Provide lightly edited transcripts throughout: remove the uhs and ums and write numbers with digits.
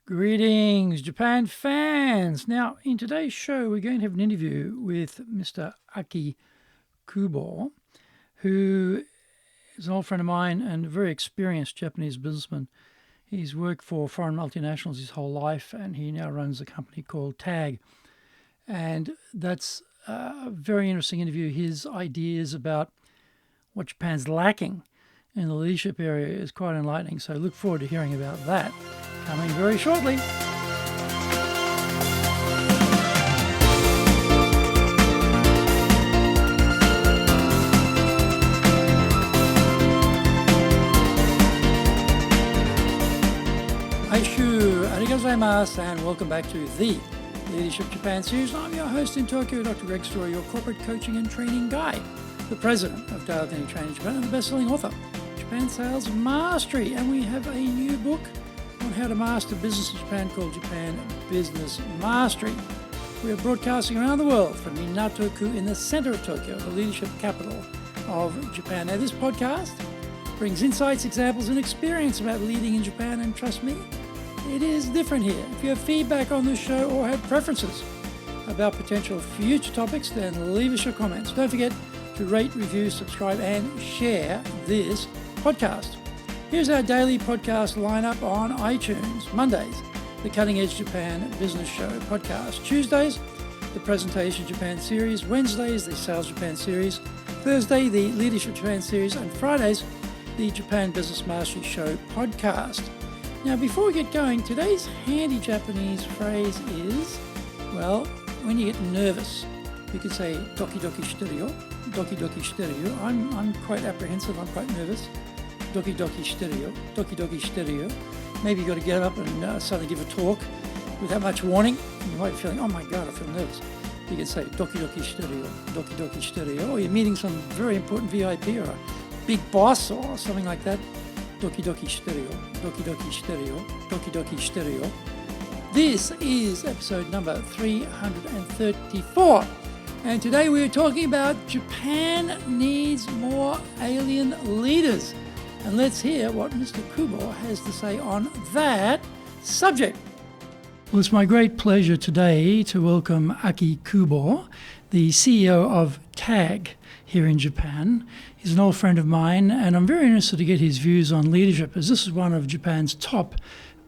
Greetings, Japan fans. Now, in today's show, we're going to have an interview with Mr. Aki Kubo, who is an old friend of mine and a very experienced Japanese businessman. He's worked for foreign multinationals his whole life, and he now runs a company called TAG. And that's a very interesting interview. His ideas about what Japan's lacking in the leadership area is quite enlightening. So look forward to hearing about that coming very shortly. Aishu, arigatou gozaimasu, and welcome back to the Leadership Japan series. I'm your host in Tokyo, Dr. Greg Story, your corporate coaching and training guide, the president of Dial Training Japan, and the best-selling author, Japan Sales Mastery. And we have a new book on how to master business in Japan called Japan Business Mastery. We are broadcasting around the world from Minato-ku in the center of Tokyo, the leadership capital of Japan. Now, this podcast brings insights, examples, and experience about leading in Japan, and trust me, it is different here. If you have feedback on this show or have preferences about potential future topics, then leave us your comments. Don't forget to rate, review, subscribe, and share this podcast. Here's our daily podcast lineup on iTunes. Mondays, the Cutting Edge Japan Business Show podcast. Tuesdays, the Presentation Japan series. Wednesdays, the Sales Japan series. Thursday, the Leadership Japan series. And Fridays, the Japan Business Mastery Show podcast. Now, before we get going, today's handy Japanese phrase is, well, when you get nervous, you could say doki doki shiteru yo, doki doki shiteru yo. I'm quite apprehensive, I'm quite nervous. Doki doki shiteru yo, doki doki shiteru yo. Maybe you've got to get up and suddenly give a talk without much warning. You might be feeling, oh my God, I feel nervous. You can say doki doki shiteru yo, doki doki shiteru yo. Or you're meeting some very important VIP or a big boss or something like that. Doki doki shiteru yo, doki doki shiteru yo, doki doki shiteru yo. This is episode number 334. And today we are talking about Japan needs more alien leaders. And let's hear what Mr. Kubo has to say on that subject. Well, it's my great pleasure today to welcome Aki Kubo, the CEO of TAG here in Japan. He's an old friend of mine, and I'm very interested to get his views on leadership, as this is one of Japan's top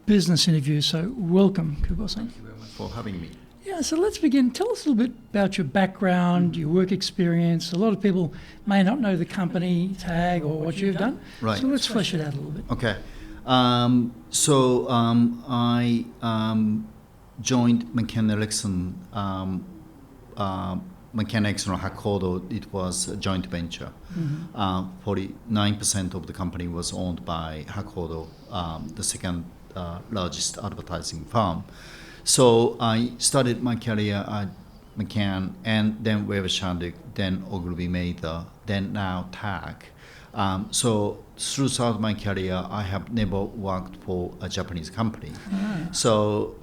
business interviews. So welcome, Kubo-san. Thank you very much for having me. Yeah, so let's begin. Tell us a little bit about your background, your work experience. A lot of people may not know the company, TAG, or what you've done. Right. So let's flesh it out a little bit. Okay. I joined McCann Erickson. McCann Erickson headquarters, it was a joint venture. 49% of the company was owned by headquarters, the second largest advertising firm. So I started my career at McCann, and then Weber Shandwick, then Ogilvy Mather, then now TAG. So throughout my career, I have never worked for a Japanese company. So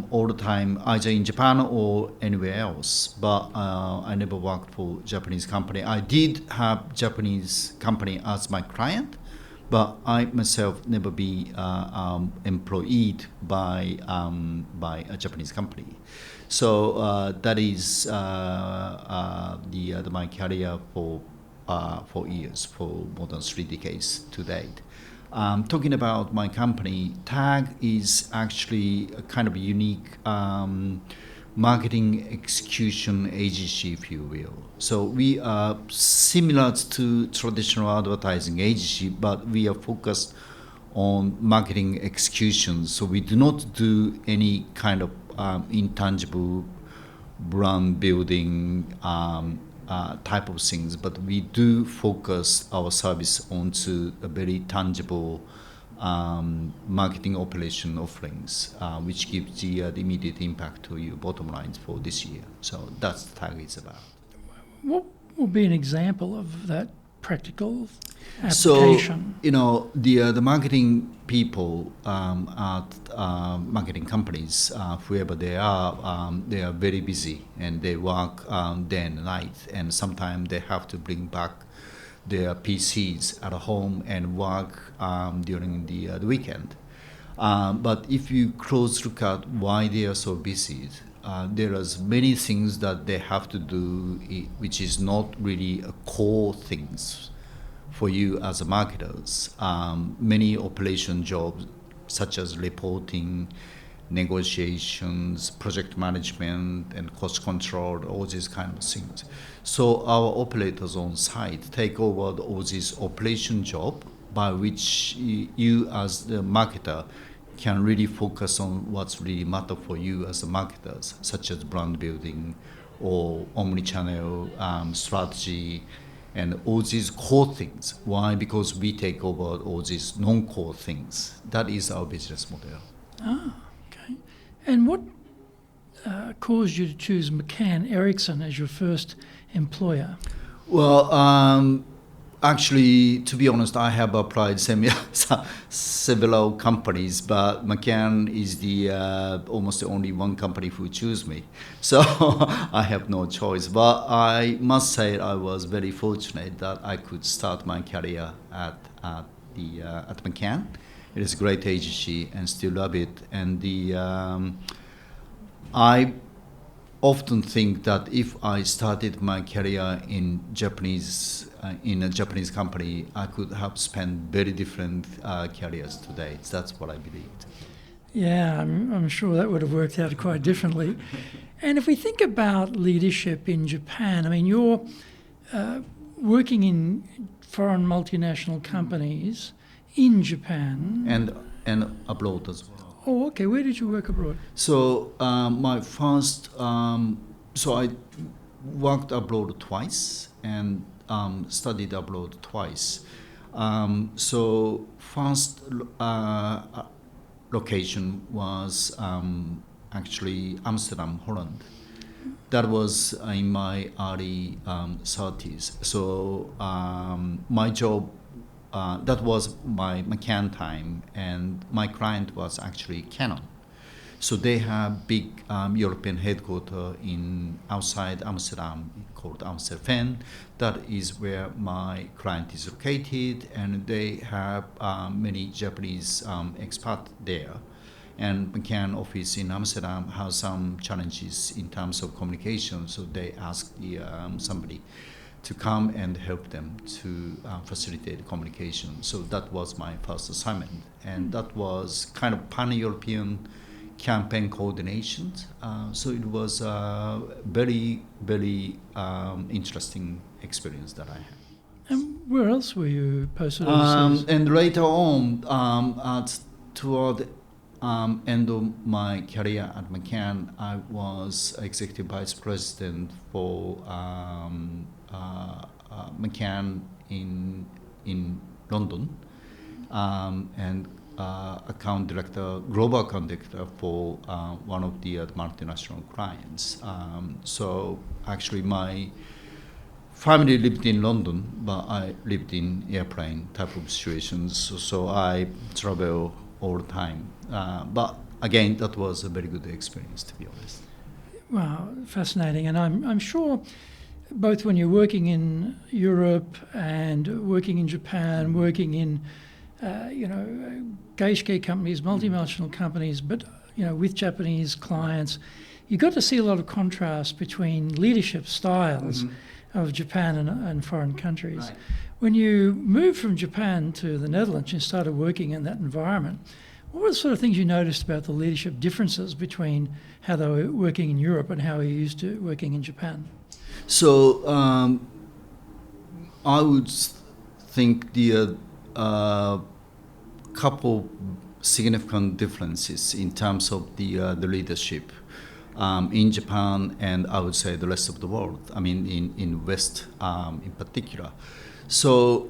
all the time, either in Japan or anywhere else, but I never worked for Japanese company. I did have Japanese company as my client, but I myself never be employed by a Japanese company. So that is my career for years, for more than 3 decades to date. Talking about my company, TAG is actually a kind of unique marketing execution agency, if you will. So we are similar to traditional advertising agency, but we are focused on marketing execution. So we do not do any kind of intangible brand building type of things, but we do focus our service onto a very tangible marketing operation offerings, which gives the immediate impact to your bottom lines for this year. So that's the TAG is about. What would be an example of that practical application? So, the marketing people at marketing companies, whoever they are very busy, and they work day and night, and sometimes they have to bring back their PCs at home and work during the weekend. But if you close look at why they are so busy, there are many things that they have to do, which is not really a core things for you as a marketers. Many operation jobs, such as reporting, negotiations, project management, and cost control, all these kind of things. So our operators on site take over all these operation job, by which you as the marketer can really focus on what's really matter for you as the marketers, such as brand building or omni-channel strategy, and all these core things. Why? Because we take over all these non-core things. That is our business model. Ah, okay. And what caused you to choose McCann Erickson as your first employer? Well, actually, to be honest, I have applied several companies, but McCann is the almost the only one company who chose me. So I have no choice. But I must say I was very fortunate that I could start my career at McCann. It is a great agency and still love it. And I often think that if I started my career in a Japanese company, I could have spent very different careers today. That's what I believed. Yeah, I'm sure that would have worked out quite differently. And if we think about leadership in Japan, I mean, you're working in foreign multinational companies in Japan. And abroad as well. Oh, okay. Where did you work abroad? So my first, so I worked abroad twice and studied abroad twice. So first location was actually Amsterdam, Holland. That was in my early 30s. So my job, that was my McCann time, and my client was actually Canon. So they have big European headquarters outside Amsterdam called Amsterdam. That is where my client is located, and they have many Japanese expats there. And McCann office in Amsterdam has some challenges in terms of communication, so they asked somebody to come and help them to facilitate communication. So that was my first assignment, and that was kind of pan-European campaign coordination. So it was a very, very interesting experience that I had. And where else were you posted overseas? And later on, toward end of my career at McCann, I was executive vice president for McCann in London, and global account director for one of the multinational clients. So actually my family lived in London, but I lived in airplane type of situations, so I travel all the time. But again, that was a very good experience, to be honest. Wow, fascinating. And I'm sure both when you're working in Europe and working in Japan, working in gaishke companies, multinational companies, but with Japanese clients, you got to see a lot of contrast between leadership styles of Japan and foreign countries. Right. When you moved from Japan to the Netherlands and started working in that environment, what were the sort of things you noticed about the leadership differences between how they were working in Europe and how they were used to working in Japan? So I would think the couple significant differences in terms of the leadership in Japan, and I would say the rest of the world. I mean, in West in particular. So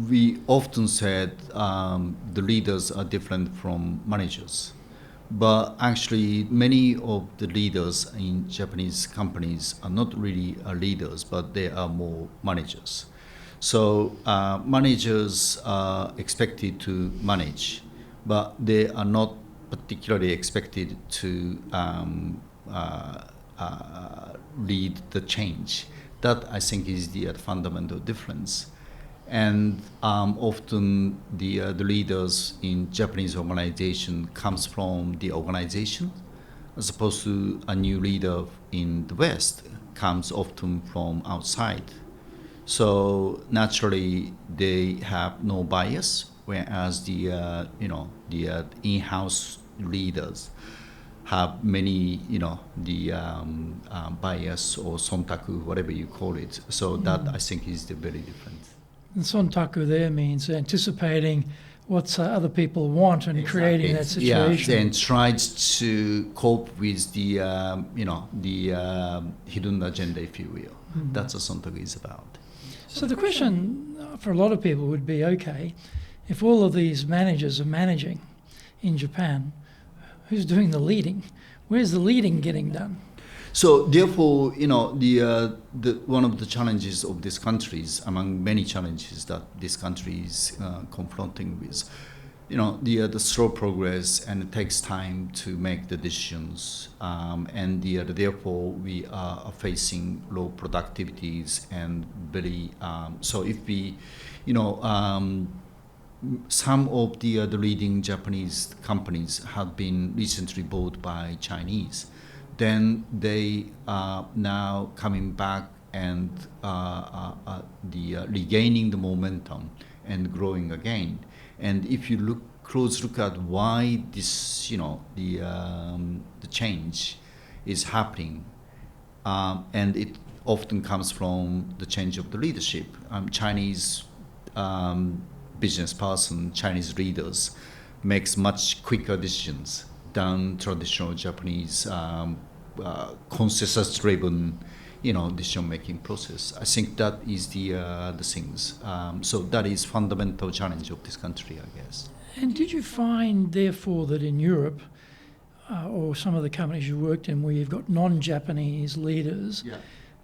we often said the leaders are different from managers. But actually, many of the leaders in Japanese companies are not really leaders, but they are more managers. So managers are expected to manage, but they are not particularly expected to lead the change. That, I think, is the fundamental difference. And often the leaders in Japanese organization comes from the organization, as opposed to a new leader in the West comes often from outside. So naturally, they have no bias, whereas the in-house leaders have many bias or sontaku, whatever you call it. So that I think is the very different. And sontaku there means anticipating what other people want and creating that situation. Yeah, and tries to cope with the hidden agenda, if you will. That's what sontaku is about. So the question for a lot of people would be, okay, if all of these managers are managing in Japan, who's doing the leading? Where's the leading getting done? So therefore, the one of the challenges of these countries, among many challenges that this country is confronting with, the slow progress, and it takes time to make the decisions, and therefore we are facing low productivities and very. So if we, some of the leading Japanese companies have been recently bought by Chinese, then they are now coming back and regaining the momentum and growing again. And if you close look at why this, the change is happening, and it often comes from the change of the leadership. Chinese business person, Chinese leaders, makes much quicker decisions than traditional Japanese consensus-driven, decision-making process. I think that is the things. So that is fundamental challenge of this country, I guess. And did you find, therefore, that in Europe, or some of the companies you worked in, where you've got non-Japanese leaders,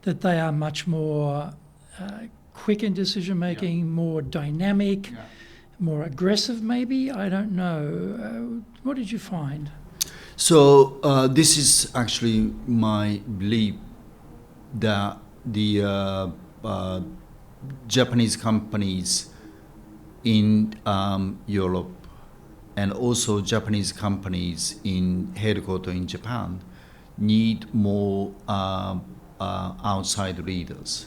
that they are much more quick in decision-making, more dynamic, more aggressive, maybe? I don't know. What did you find? So this is actually my belief that the Japanese companies in Europe and also Japanese companies in headquarters in Japan need more outside leaders.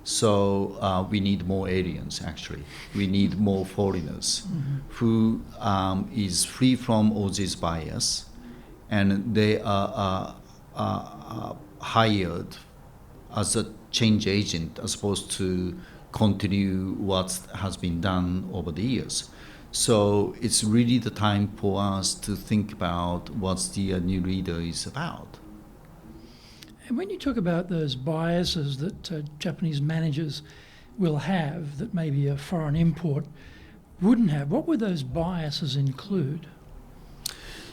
So we need more aliens, actually. We need more foreigners who is free from all this bias, and they are hired as a change agent as opposed to continue what has been done over the years. So it's really the time for us to think about what the new leader is about. And when you talk about those biases that Japanese managers will have that maybe a foreign import wouldn't have, what would those biases include?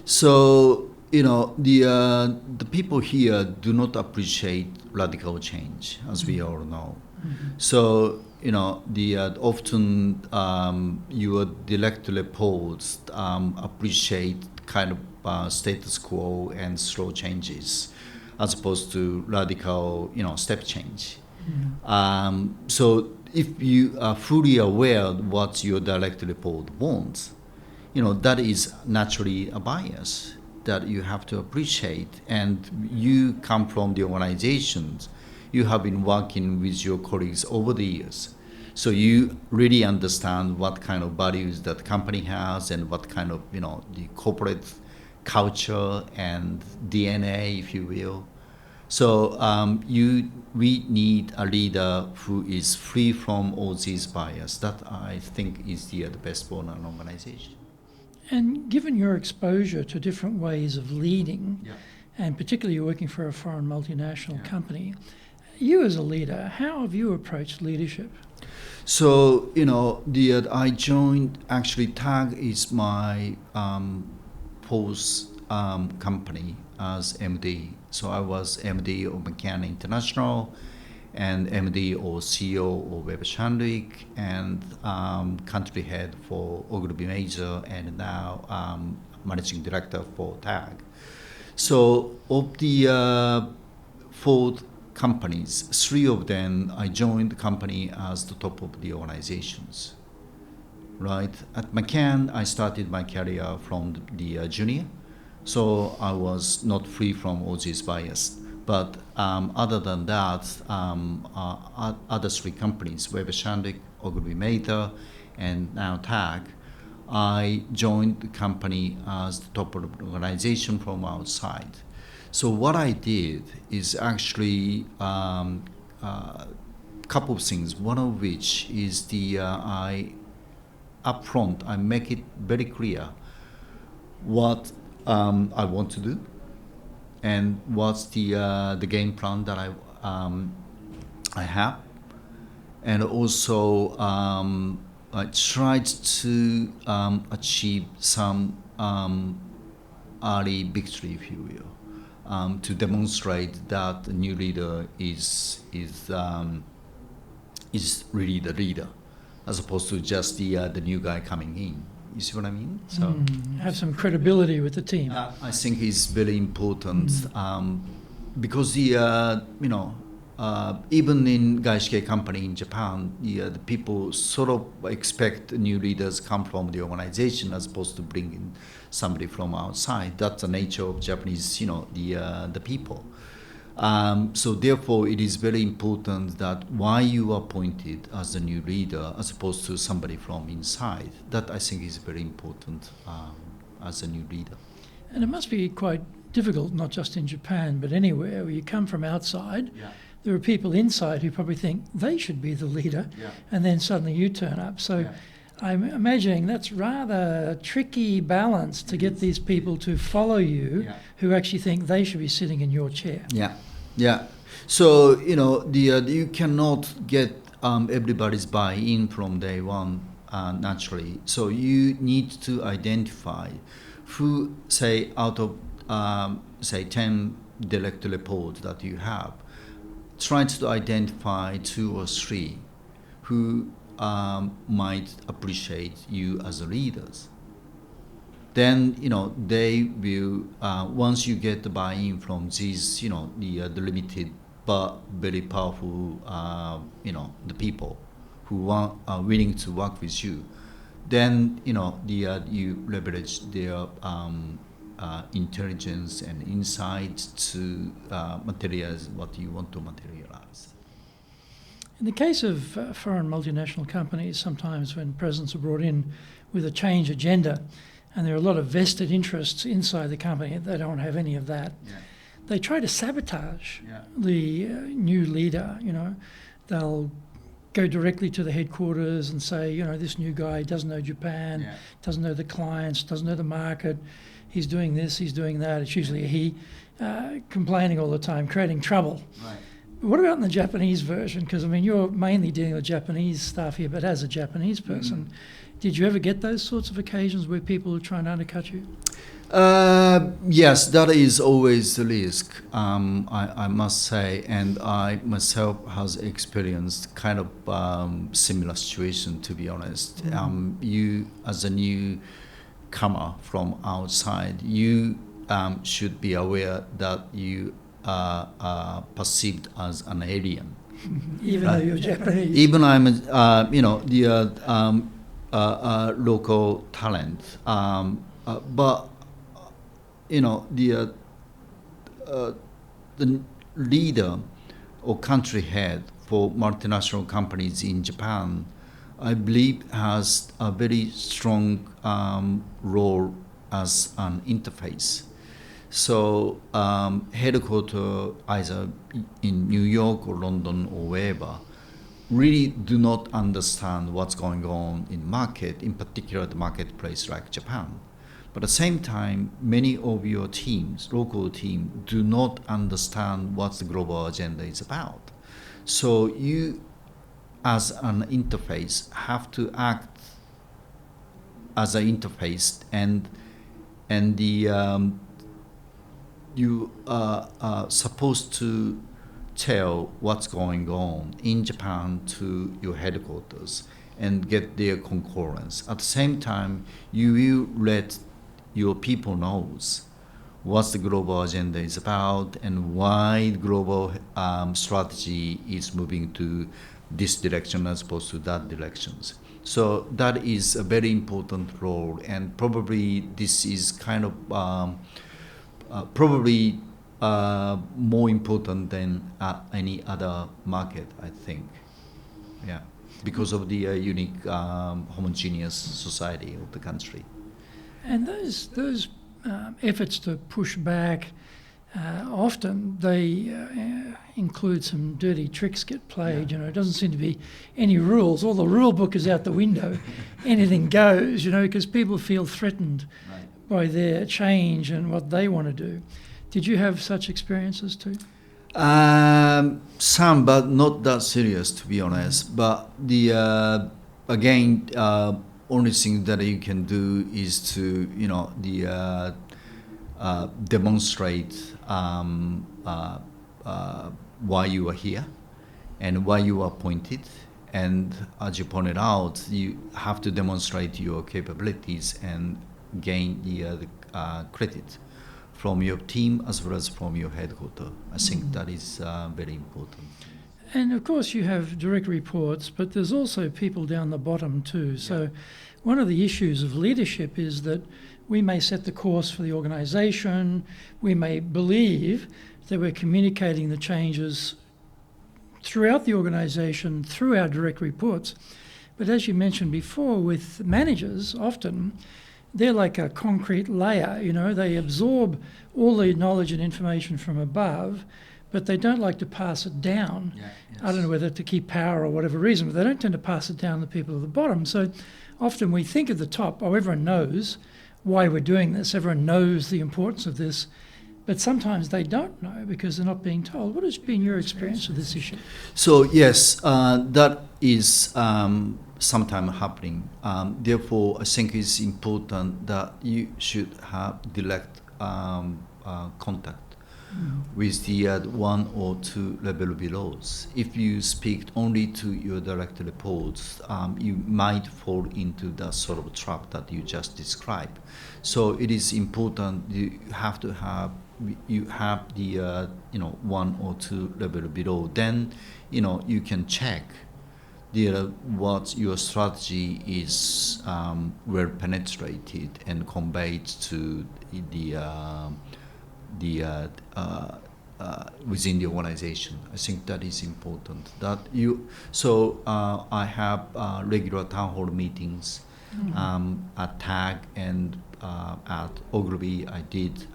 So, the people here do not appreciate radical change, as we all know. So, often your direct reports appreciate kind of status quo and slow changes, as opposed to radical, step change. So if you are fully aware of what your direct report wants, that is naturally a bias that you have to appreciate. And you come from the organizations, you have been working with your colleagues over the years. So you really understand what kind of values that company has and what kind of, the corporate culture and DNA, if you will. So we need a leader who is free from all these bias. That I think is the best for an organization. And given your exposure to different ways of leading, and particularly you're working for a foreign multinational company, you as a leader, how have you approached leadership? So, I joined, actually TAG is my post company as MD. So I was MD of McCann International and MD or CEO of Weber Shandwick and country head for Ogilvy Major and now managing director for TAG. So of the for companies, 3 of them, I joined the company as the top of the organizations. Right? At McCann, I started my career from the junior, so I was not free from all these bias. But other than that, other 3 companies, Weber Shandwick, Ogilvy Mather, and now TAG, I joined the company as the top of the organization from outside. So what I did is actually couple of things. One of which is upfront, I make it very clear what I want to do and what's the game plan that I have, and also I tried to achieve some early victory, if you will, to demonstrate that the new leader is really the leader, as opposed to just the new guy coming in. You see what I mean? So have some credibility with the team. I think it's very important because even in Gaishike company in Japan, the people sort of expect new leaders come from the organization as opposed to bringing somebody from outside. That's the nature of Japanese, the people. So therefore, it is very important that why you are appointed as the new leader as opposed to somebody from inside. That I think is very important as a new leader. And it must be quite difficult, not just in Japan, but anywhere where you come from outside. Yeah. There are people inside who probably think they should be the leader, and then suddenly you turn up. So I'm imagining that's rather a tricky balance to get these people to follow you who actually think they should be sitting in your chair. Yeah. So, you cannot get everybody's buy-in from day one naturally. So you need to identify who, say, out of, 10 direct reports that you have, try to identify 2 or 3 who might appreciate you as a leaders. Then they will once you get the buy-in from these the limited but very powerful the people who are willing to work with you, then you leverage their intelligence and insight to materialize what you want to materialize. In the case of foreign multinational companies, sometimes when presidents are brought in with a change agenda, and there are a lot of vested interests inside the company, they don't have any of that. They try to sabotage the new leader. They'll go directly to the headquarters and say, this new guy doesn't know Japan, doesn't know the clients, doesn't know the market, he's doing this, he's doing that. It's usually a he, complaining all the time, creating trouble. Right. What about in the Japanese version? Because, you're mainly dealing with Japanese staff here, but as a Japanese person, did you ever get those sorts of occasions where people are trying to undercut you? Yes, that is always the risk, I must say. And I myself has experienced kind of similar situation, to be honest. You, as a newcomer from outside, you should be aware that you are perceived as an alien. Even though you're Japanese. Even I'm, local talent, but the leader or country head for multinational companies in Japan, I believe, has a very strong role as an interface. So headquarters either in New York or London or wherever really do not understand what's going on in market, in particular the marketplace like Japan. But at the same time, many of your teams, local team, do not understand what the global agenda is about. So you, as an interface, have to act as an interface, and you are supposed to tell what's going on in Japan to your headquarters and get their concurrence. At the same time, you will let your people knows what the global agenda is about and why the global strategy is moving to this direction as opposed to that directions. So that is a very important role, and probably this is kind of probably more important than any other market, I think. Yeah, because of the unique homogeneous society of the country. And those efforts to push back, often they include some dirty tricks get played. You know, it doesn't seem to be any rules. All the rule book is out the window. Anything goes, you know, because people feel threatened by their change and what they want to do. Did you have such experiences too? Some, but not that serious, to be honest. But the again, only thing that you can do is to, you know, the demonstrate why you are here and why you are appointed. And as you pointed out, you have to demonstrate your capabilities and gain the credit from your team as well as from your headquarters. I think that is very important. And of course you have direct reports, but there's also people down the bottom too. So one of the issues of leadership is that we may set the course for the organisation, we may believe that we're communicating the changes throughout the organisation, through our direct reports. But as you mentioned before, with managers, often they're like a concrete layer, you know, they absorb all the knowledge and information from above, but they don't like to pass it down. I don't know whether to keep power or whatever reason, but they don't tend to pass it down to people at the bottom. So often we think at the top, oh, everyone knows why we're doing this, everyone knows the importance of this, but sometimes they don't know because they're not being told. What has been your experience with this issue? So yes, that is sometimes happening. Therefore, I think it's important that you should have direct contact with the 1 or 2 level below. If you speak only to your direct reports, you might fall into that sort of trap that you just described. So it is important you have to have the 1 or 2 level below. Then you can check what your strategy is well penetrated and conveyed to the within the organization. I think that is important. I have regular town hall meetings at TAG and at Ogilvy. I did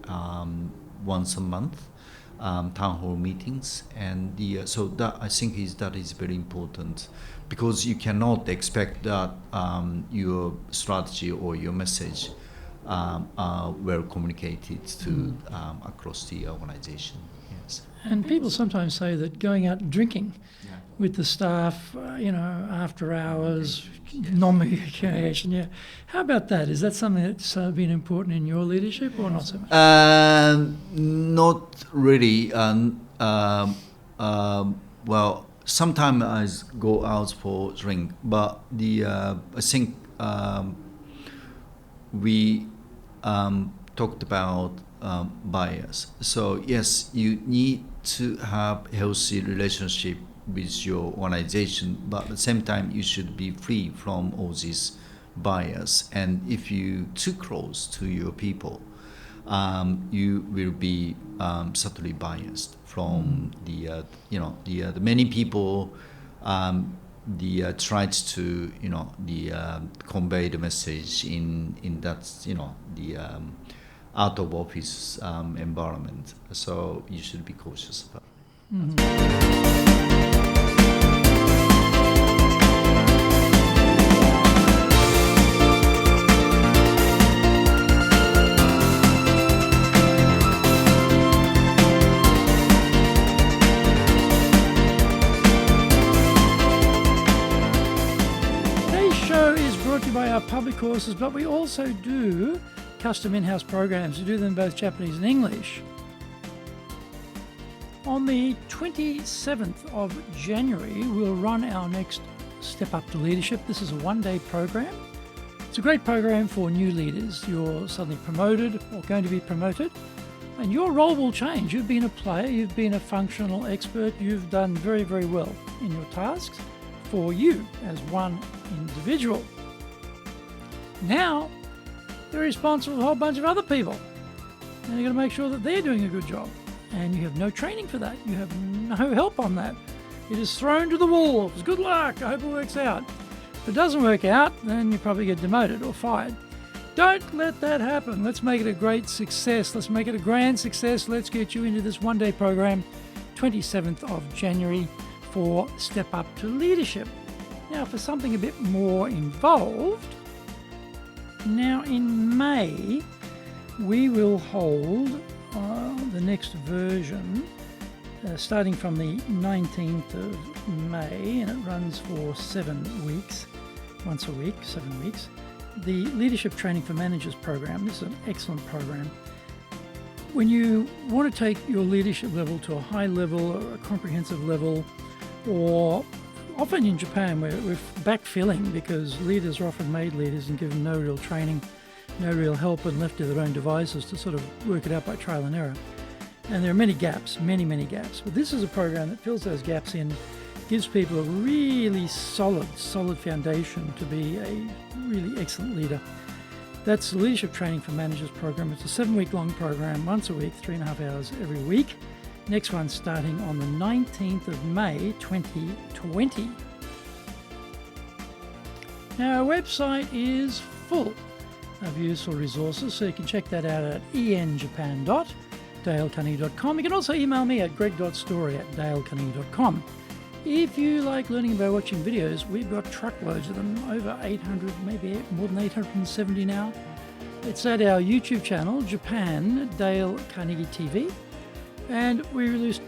once a month town hall meetings, and so that I think that is very important, because you cannot expect that your strategy or your message are well communicated to across the organization. Yes. And people sometimes say that going out and drinking with the staff, after hours, non-communication. Yeah. How about that? Is that something that's been important in your leadership, or not so much? Not really. Well, sometimes I go out for drink, but I think we talked about bias. So yes, you need to have healthy relationship with your organization, but at the same time you should be free from all this bias. And if you too close to your people, you will be subtly biased from the many people tried to convey the message in that out of office environment. So you should be cautious about it. By our public courses, but we also do custom in-house programs. We do them in both Japanese and English. On the 27th of January, we'll run our next Step Up to Leadership. This is a one-day program. It's a great program for new leaders. You're suddenly promoted or going to be promoted. And your role will change. You've been a player, you've been a functional expert, you've done very, very well in your tasks for you as one individual. Now, you're responsible for a whole bunch of other people. And you've got to make sure that they're doing a good job. And you have no training for that. You have no help on that. It is thrown to the wolves. Good luck. I hope it works out. If it doesn't work out, then you probably get demoted or fired. Don't let that happen. Let's make it a great success. Let's make it a grand success. Let's get you into this one-day program, 27th of January, for Step Up to Leadership. Now, for something a bit more involved, now in May, we will hold the next version starting from the 19th of May, and it runs for 7 weeks, once a week, 7 weeks. The Leadership Training for Managers program. This is an excellent program. When you want to take your leadership level to a high level or a comprehensive level, or often in Japan we're backfilling because leaders are often made leaders and given no real training, no real help, and left to their own devices to sort of work it out by trial and error. And there are many gaps, many gaps. But this is a program that fills those gaps in, gives people a really solid foundation to be a really excellent leader. That's the Leadership Training for Managers program. It's a 7-week-long program, once a week, 3.5 hours every week. Next one starting on the 19th of May 2020. Now, our website is full of useful resources, so you can check that out at enjapan.dalecarnegie.com. You can also email me at greg.story@dalecarnegie.com. If you like learning by watching videos, we've got truckloads of them, over 800, maybe more than 870 now. It's at our YouTube channel, Japan Dale Carnegie TV. And we release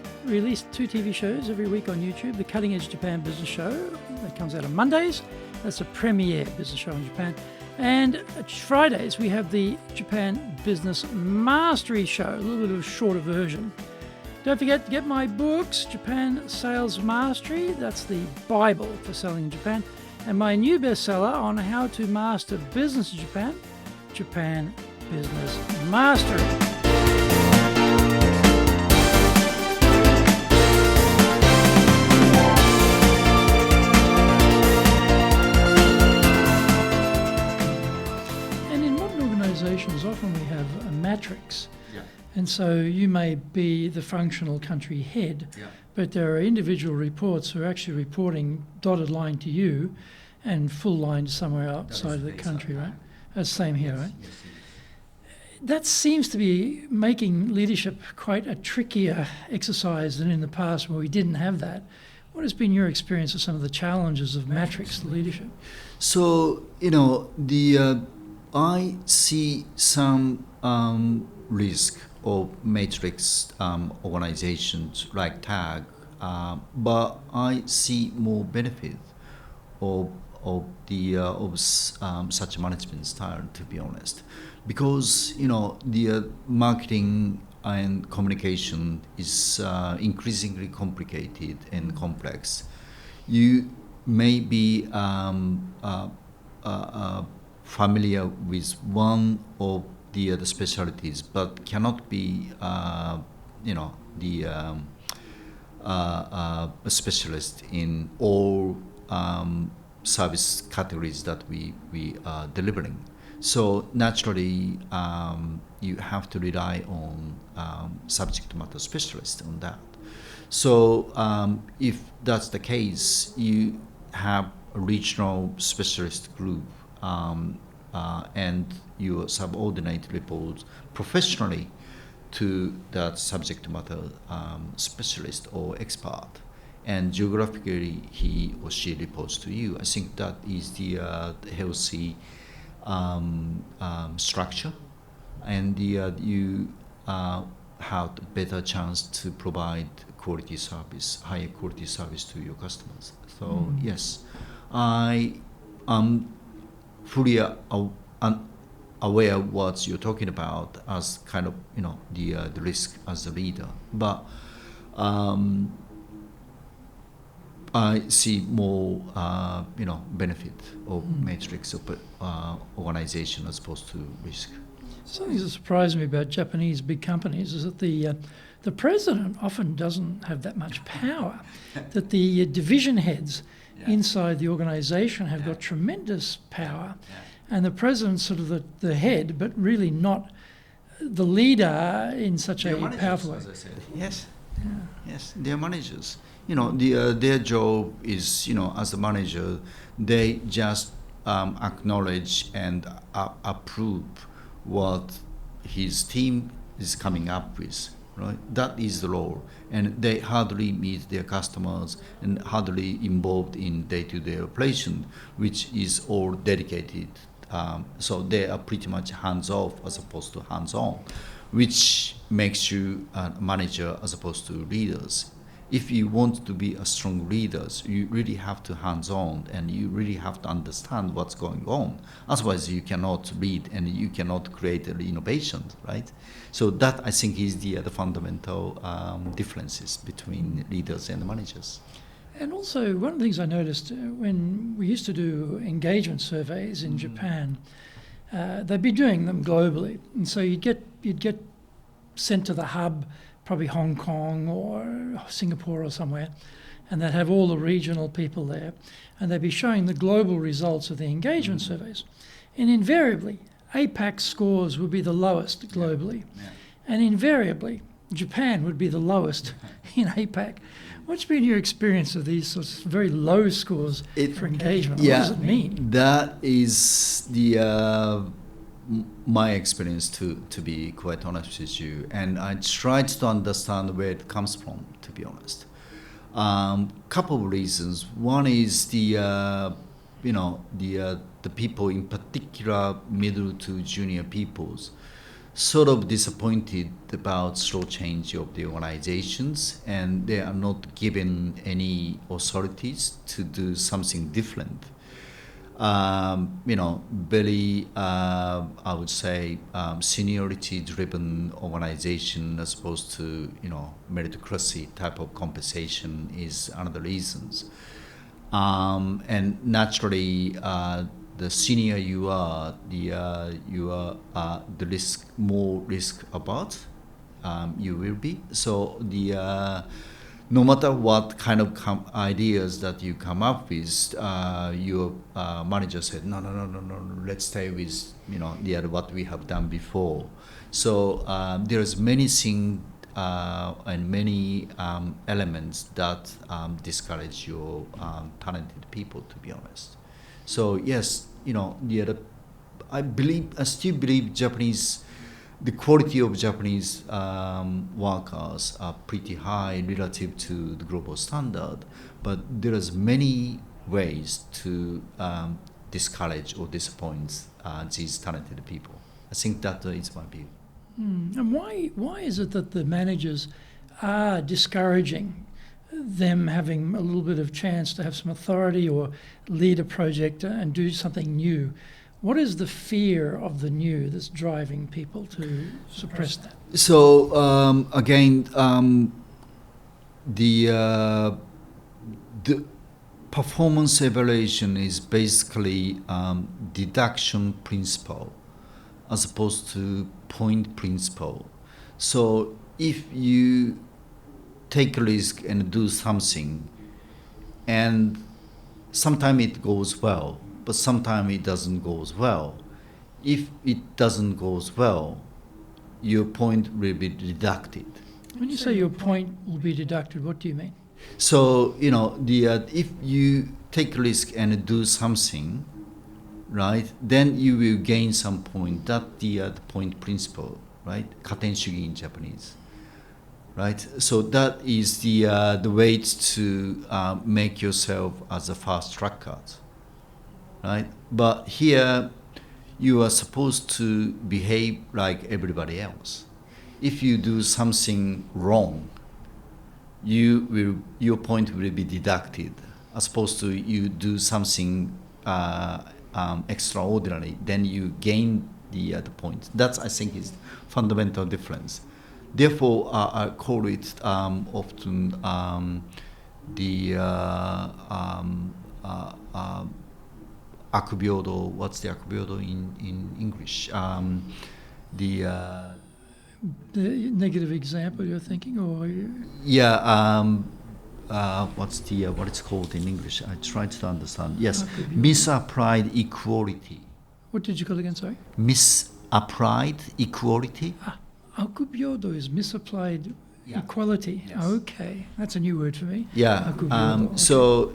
2 TV shows every week on YouTube. The Cutting Edge Japan Business Show, that comes out on Mondays. That's a premier business show in Japan. And Fridays, we have the Japan Business Mastery Show, a little bit of a shorter version. Don't forget to get my books, Japan Sales Mastery, that's the Bible for selling in Japan, and my new bestseller on how to master business in Japan, Japan Business Mastery. And in modern organizations, often we have a matrix. And so you may be the functional country head, but there are individual reports who are actually reporting dotted line to you and full line to somewhere outside of the country, right? That's same here, right? Yes. That seems to be making leadership quite a trickier exercise than in the past when we didn't have that. What has been your experience of some of the challenges of matrix leadership? So, I see some risk of matrix organizations like TAG, but I see more benefit of such management style, to be honest, because the marketing and communication is increasingly complicated and complex. You may be familiar with one of the specialties, but cannot be a specialist in all service categories that we are delivering. So naturally, you have to rely on subject matter specialists on that. So if that's the case, you have a regional specialist group, and you subordinate reports professionally to that subject matter specialist or expert, and geographically he or she reports to you. I think that is the healthy structure, and you have a better chance to provide quality service, higher quality service to your customers. So yes, I am fully aware of what you're talking about as kind of the risk as a leader, but I see more benefit of matrix of organization as opposed to risk. Something that surprised me about Japanese big companies is that the president often doesn't have that much power, that the division heads inside the organisation have got tremendous power, and the president's sort of the head, but really not the leader in such a powerful way. As I said. Yes. Yes, they're managers. Their job is, as a manager, they just acknowledge and approve what his team is coming up with, right? That is the role. And they hardly meet their customers and hardly involved in day-to-day operation, which is all dedicated. So they are pretty much hands-off as opposed to hands-on, which makes you a manager as opposed to leaders. If you want to be a strong leader, you really have to hands-on and you really have to understand what's going on. Otherwise, you cannot lead and you cannot create innovation, right? So that, I think, is the fundamental differences between leaders and managers. And also, one of the things I noticed when we used to do engagement surveys in Japan, they'd be doing them globally. And so you'd get sent to the hub, probably Hong Kong or Singapore or somewhere, and they'd have all the regional people there, and they'd be showing the global results of the engagement surveys. And invariably, APAC scores would be the lowest globally. And invariably, Japan would be the lowest in APAC. What's been your experience of these sorts of very low scores for engagement? What does it mean? That is my experience, to be quite honest with you, and I tried to understand where it comes from, to be honest. Couple of reasons. One is the people, in particular middle to junior peoples, sort of disappointed about slow change of the organizations, and they are not given any authorities to do something different. Very, I would say, seniority-driven organization as opposed to, meritocracy type of compensation is another reasons. And naturally, the senior you are, the more risk about you will be. So no matter what kind of ideas that you come up with, your manager said, no, let's stay with what we have done before. So there's many things and many elements that discourage your talented people, to be honest. So yes, I still believe the quality of Japanese workers are pretty high relative to the global standard, but there is many ways to discourage or disappoint these talented people. I think that is my view. And why is it that the managers are discouraging them having a little bit of chance to have some authority or lead a project and do something new? What is the fear of the new that's driving people to suppress that? So again, the performance evaluation is basically deduction principle as opposed to point principle. So if you take a risk and do something, and sometimes it goes well, but sometimes it doesn't go well. If it doesn't go well, your point will be deducted. When you say your point will be deducted, what do you mean? So, if you take a risk and do something, right, then you will gain some point. That's the point principle, right? Katen shugi in Japanese. Right, so that is the way to make yourself as a fast tracker, right? But here, you are supposed to behave like everybody else. If you do something wrong, your point will be deducted. As opposed to you do something extraordinary, then you gain the point. That's, I think, is fundamental difference. Therefore, I call it often the akubyodo. What's the akubyodo in English? The negative example you're thinking, or what it's called in English? I tried to understand. Yes, could be. misapplied equality. What did you call it again? Sorry. Misapplied equality. Akubyodo is misapplied equality. Yes. Okay, that's a new word for me. Yeah. Akubyodo, okay. So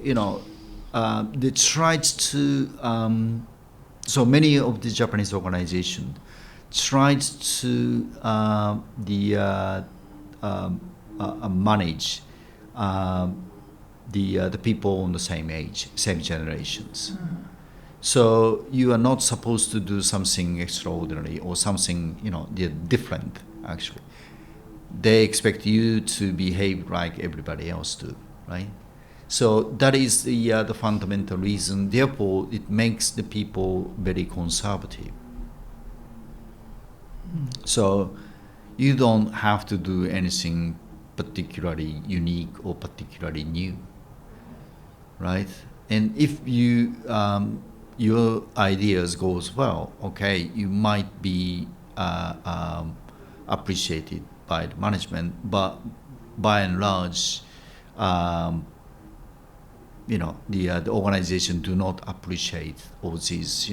they tried to. So many of the Japanese organizations tried to manage the people on the same age, same generations. So you are not supposed to do something extraordinary or something different. Actually, they expect you to behave like everybody else do, right? So that is the fundamental reason. Therefore, it makes the people very conservative. So you don't have to do anything particularly unique or particularly new, right? And if your ideas goes well, okay, you might be appreciated by the management, but by and large, the organization do not appreciate all these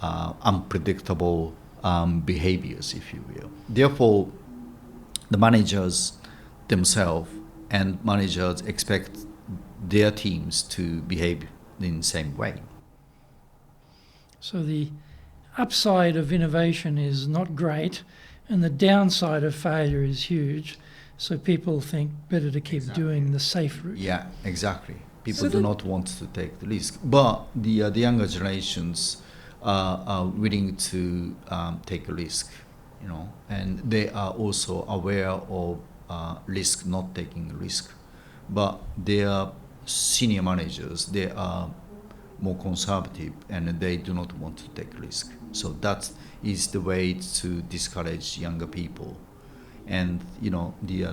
unpredictable behaviors, if you will. Therefore, the managers themselves and managers expect their teams to behave in the same way. So the upside of innovation is not great, and the downside of failure is huge. So people think better to keep doing the safe route. Yeah, exactly. People do not want to take the risk, but the younger generations are willing to take a risk, and they are also aware of risk, not taking risk. But their senior managers, they are more conservative and they do not want to take risk. So that is the way to discourage younger people. And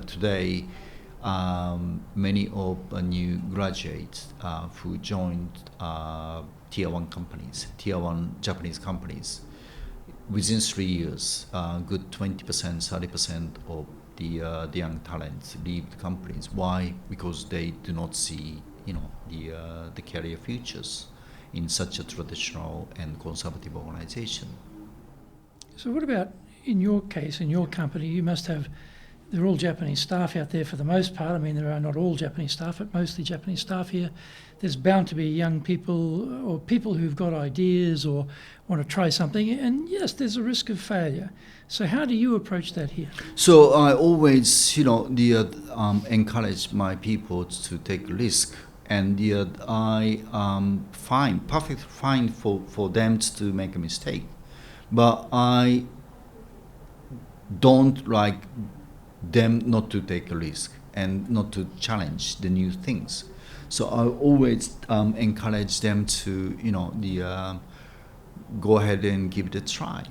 today, many of new graduates who joined tier 1 companies, tier 1 Japanese companies, within 3 years, good 20%, 30% of the young talents leave the companies. Why? Because they do not see the career futures in such a traditional and conservative organization. So what about in your case, in your company? You must have, they're all Japanese staff out there for the most part. I mean, there are not all Japanese staff, but mostly Japanese staff here. There's bound to be young people or people who've got ideas or want to try something. And yes, there's a risk of failure. So how do you approach that here? So I always, encourage my people to take risk. And I perfect fine for them to make a mistake. But I don't like them not to take a risk and not to challenge the new things. So I always encourage them to, go ahead and give it a try.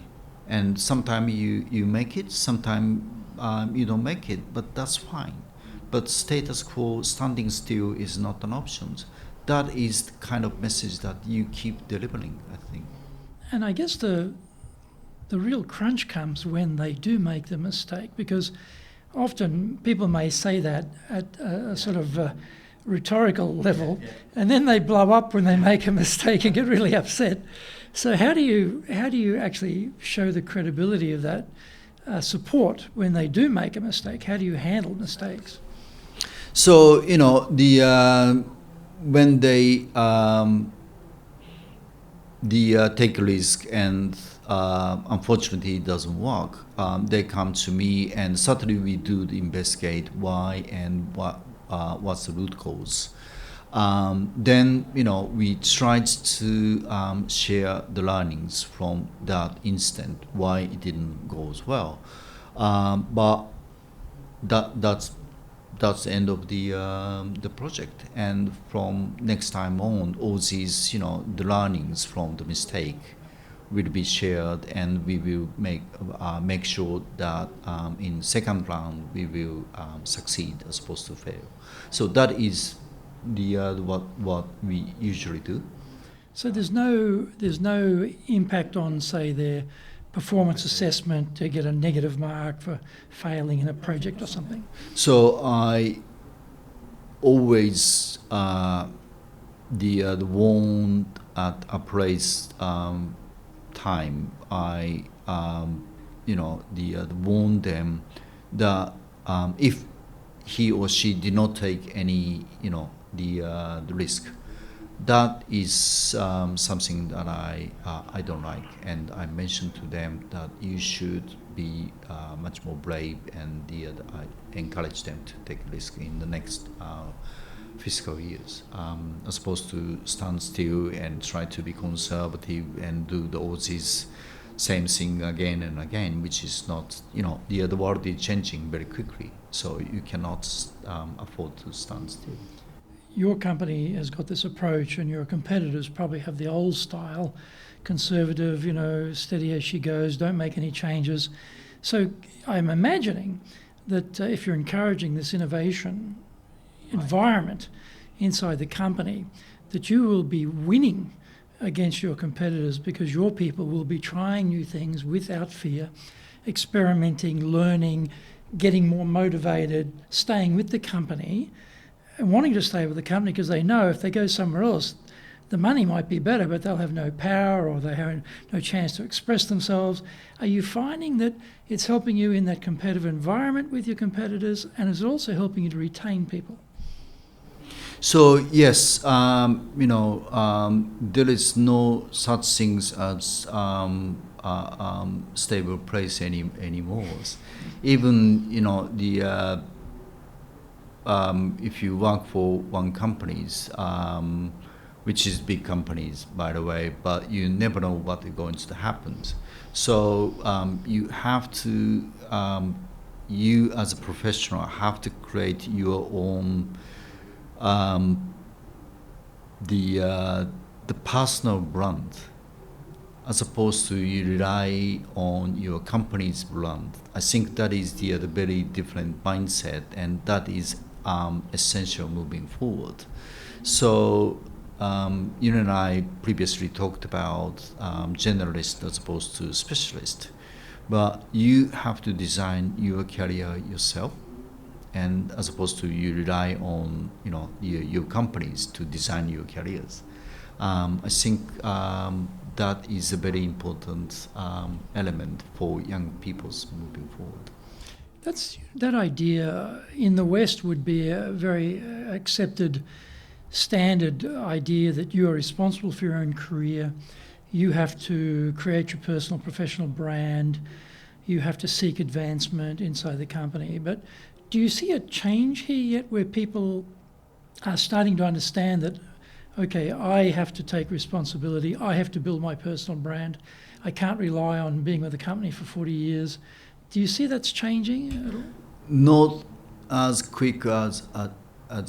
And sometimes you make it, sometimes you don't make it, but that's fine. But status quo, standing still, is not an option. That is the kind of message that you keep delivering, I think. And I guess the real crunch comes when they do make the mistake, because often people may say that at a sort of rhetorical level, and then they blow up when they make a mistake and get really upset. So how do you actually show the credibility of that support when they do make a mistake? How do you handle mistakes? So when they take a risk and unfortunately it doesn't work, they come to me, and certainly we do investigate why and what's the root cause. Then we tried to share the learnings from that incident, why it didn't go as well. But that's the end of the project, and from next time on, all these the learnings from the mistake will be shared, and we will make sure that in second round we will succeed as opposed to fail. So that is what we usually do. So there's no impact on, say, their performance assessment to get a negative mark for failing in a project or something? So I always the warn at appraised time. I warn them that if he or she did not take any the risk, that is something that I don't like, and I mentioned to them that you should be much more brave, and I encourage them to take risk in the next fiscal years, as opposed to stand still and try to be conservative and do all this same thing again and again, which is not, the world is changing very quickly, so you cannot afford to stand still. Your company has got this approach, and your competitors probably have the old style, conservative, steady as she goes, don't make any changes. So I'm imagining that if you're encouraging this innovation environment inside the company, that you will be winning against your competitors, because your people will be trying new things without fear, experimenting, learning, getting more motivated, staying with the company, and wanting to stay with the company because they know if they go somewhere else, the money might be better, but they'll have no power, or they have no chance to express themselves. Are you finding that it's helping you in that competitive environment with your competitors, and is it also helping you to retain people? So yes, there is no such things as stable place anymore. Even if you work for one companies, which is big companies, by the way, but you never know what is going to happen. So you have to, you as a professional have to create your own the personal brand, as opposed to you rely on your company's brand. I think that is the very different mindset, and that is essential moving forward. So you and I previously talked about generalist as opposed to specialist, but you have to design your career yourself, and as opposed to you rely on your companies to design your careers. I think that is a very important element for young people's moving forward. That idea in the West would be a very accepted standard idea, that you are responsible for your own career. You have to create your personal professional brand. You have to seek advancement inside the company. But do you see a change here yet, where people are starting to understand that, okay, I have to take responsibility, I have to build my personal brand, I can't rely on being with a company for 40 years. Do you see that's changing at all? Not as quick as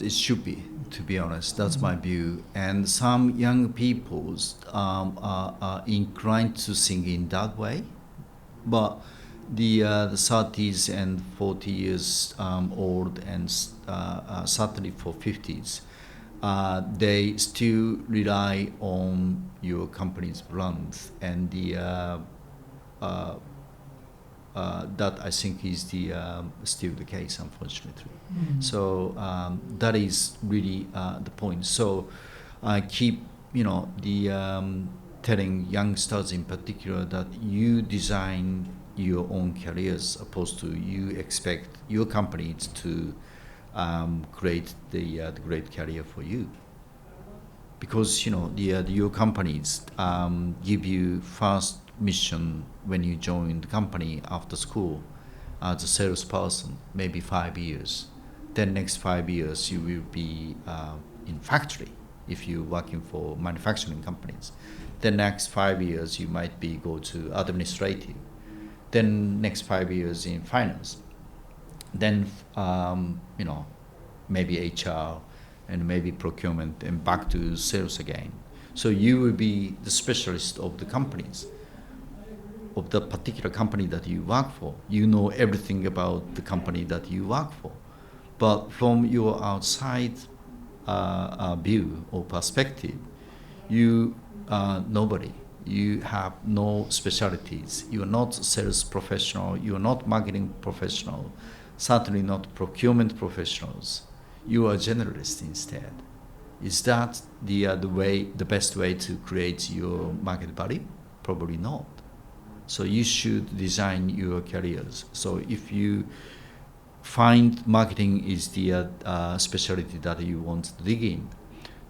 it should be, to be honest. That's my view. And some young people are inclined to think in that way, but the 30s and 40 years old, and certainly for 50s, they still rely on your company's brand, and that I think is still the case, unfortunately. So that is really the point. So I keep telling youngsters in particular that you design your own careers, opposed to you expect your company to create the great career for you. Because your companies give you first mission when you join the company after school as a salesperson, maybe 5 years. Then next 5 years you will be in factory if you're working for manufacturing companies. Then next 5 years you might be go to administrative. Then next 5 years in finance. Then maybe HR, and maybe procurement, and back to sales again. So you will be the specialist of the companies, of the particular company that you work for. You know everything about the company that you work for. But from your outside view or perspective, you are nobody. you have no specialties. You are not sales professional. You are not marketing professional. Certainly not procurement professionals. You are generalist instead. Is that the best way to create your market value? Probably not. So you should design your careers. So if you find marketing is the specialty that you want to dig in,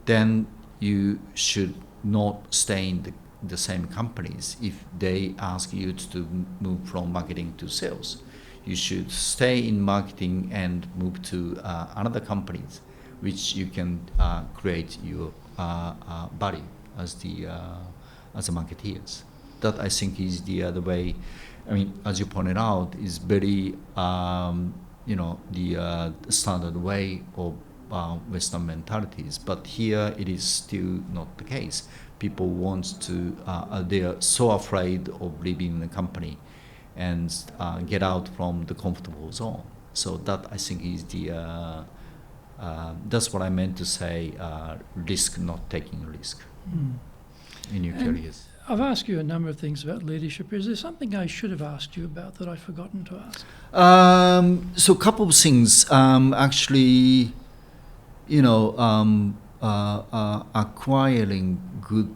then you should not stay in the same companies if they ask you to move from marketing to sales. You should stay in marketing and move to another companies, which you can create your value as a marketeers. That I think is the way. I mean, as you pointed out, is very the standard way of Western mentalities. But here it is still not the case. People want to. They are so afraid of leaving the company and get out from the comfortable zone. So that I think is the. That's what I meant to say. Risk, not taking risk in your careers. I've asked you a number of things about leadership. Is there something I should have asked you about that I've forgotten to ask? So a couple of things. Actually, acquiring good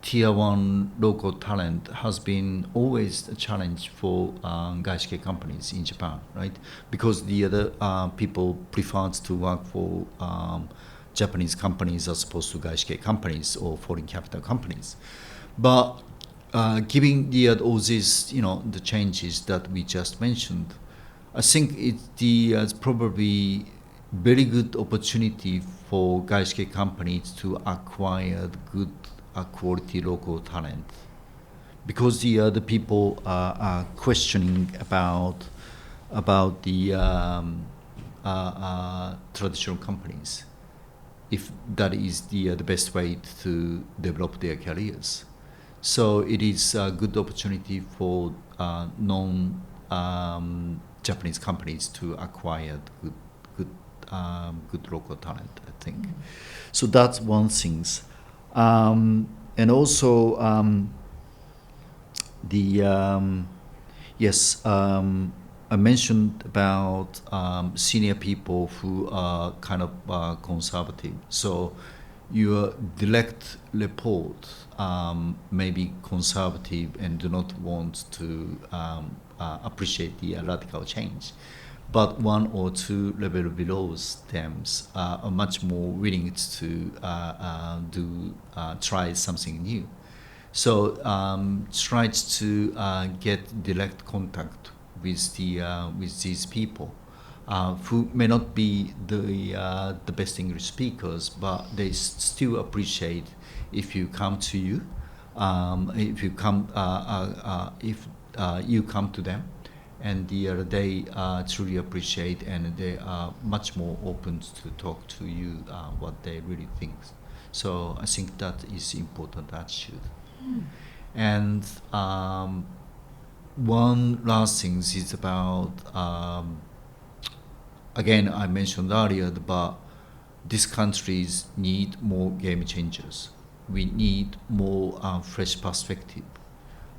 tier one local talent has been always a challenge for gaishike companies in Japan, right? Because the other people prefer to work for Japanese companies as opposed to gaishike companies or foreign capital companies. But given all these, the changes that we just mentioned, I think it's probably very good opportunity for gaishike companies to acquire good quality local talent, because the people are questioning about the traditional companies, if that is the best way to develop their careers. So it is a good opportunity for non-Japanese companies to acquire good local talent, I think. So that's one thing. And also I mentioned about senior people who are kind of conservative. So your direct report may be conservative and do not want to appreciate the radical change. But one or two level below them are much more willing to try something new. So try to get direct contact with these people who may not be the best English speakers, but they still appreciate if you come to you, if you come to them, and they truly appreciate, and they are much more open to talk to you what they really think. So I think that is important attitude. And one last thing is about, again, I mentioned earlier, but these countries need more game changers. We need more fresh perspective,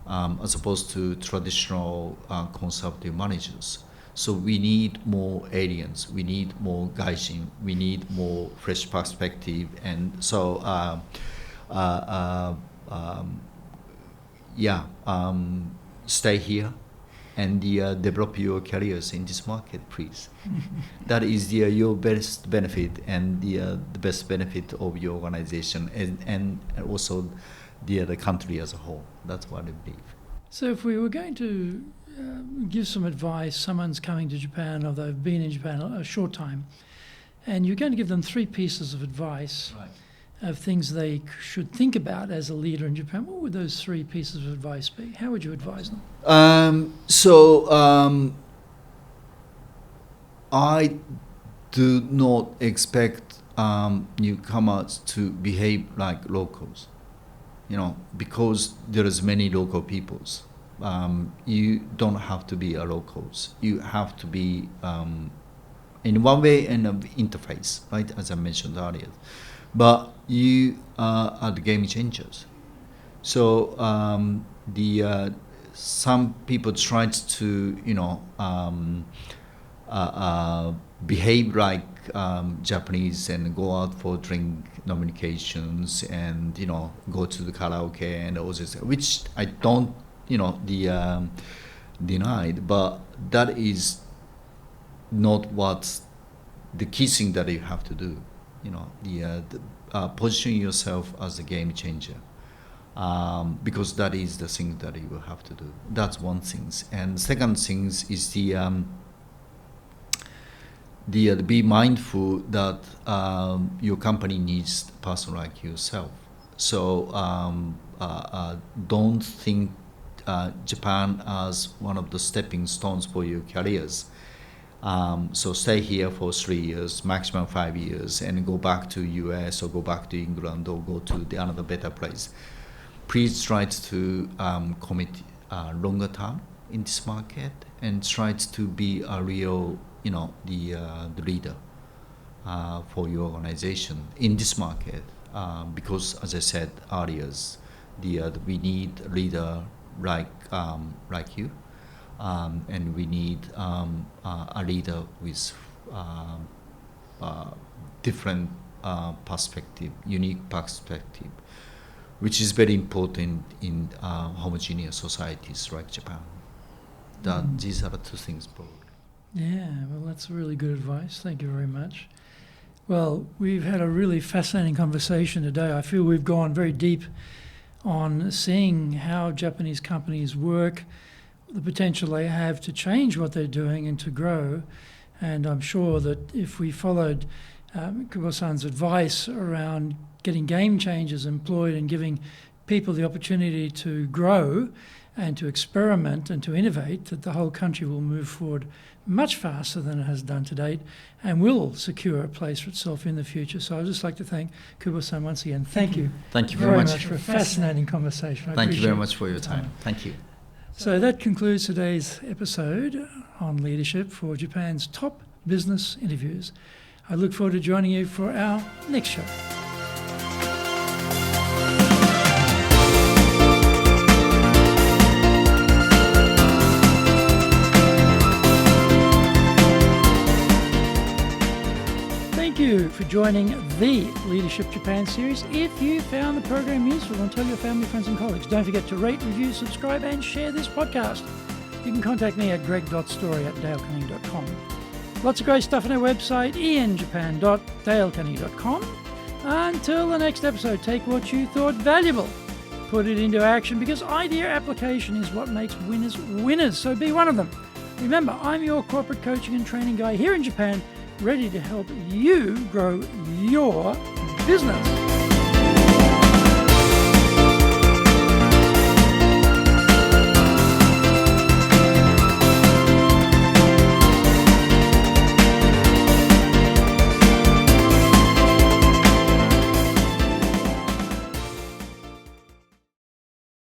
as opposed to traditional conservative managers. So we need more aliens, we need more gaijin, we need more fresh perspective, and so stay here and develop your careers in this market, please. That is your best benefit, and the best benefit of your organization, and also the country as a whole. That's what I believe. So if we were going to give some advice, someone's coming to Japan, or they've been in Japan a short time, and you're going to give them 3 pieces of advice, Right. of things they should think about as a leader in Japan, what would those 3 pieces of advice be? How would you advise them? I do not expect newcomers to behave like locals, because there is many local peoples. You don't have to be a locals. You have to be, in one way, an interface, right, as I mentioned earlier. But you are the game changers. So some people tried to behave like Japanese and go out for drink nominations and go to the karaoke and all this, which I don't denied, but that is not what the key thing that you have to do. Position yourself as a game changer, because that is the thing that you will have to do. That's one thing. And second thing is be mindful that your company needs a person like yourself. So don't think Japan as one of the stepping stones for your careers. So stay here for 3 years, maximum 5 years, and go back to US or go back to England or go to another better place. Please try to commit longer term in this market and try to be a real, the leader for your organization in this market. Because as I said earlier, we need a leader like you. And we need a leader with different perspective, unique perspective, which is very important in homogeneous societies like Japan. These are the two things, probably. Yeah, well, that's really good advice. Thank you very much. Well, we've had a really fascinating conversation today. I feel we've gone very deep on seeing how Japanese companies work, the potential they have to change what they're doing and to grow. And I'm sure that if we followed Kubo-san's advice around getting game changers employed and giving people the opportunity to grow and to experiment and to innovate, that the whole country will move forward much faster than it has done to date and will secure a place for itself in the future. So I'd just like to thank Kubo-san once again. Thank you. Thank you very much for a fascinating conversation. Thank you very much for your time. Thank you. So that concludes today's episode on leadership for Japan's top business interviews. I look forward to joining you for our next show. Thank you for joining the Leadership Japan series. If you found the program useful, then tell your family, friends and colleagues. Don't forget to rate, review, subscribe and share this podcast. You can contact me at greg.story@dalecunning.com. Lots of great stuff on our website, injapan.dalecunning.com. Until the next episode, take what you thought valuable, put it into action, because idea application is what makes winners winners. So be one of them. Remember, I'm your corporate coaching and training guy here in Japan, ready to help you grow your business.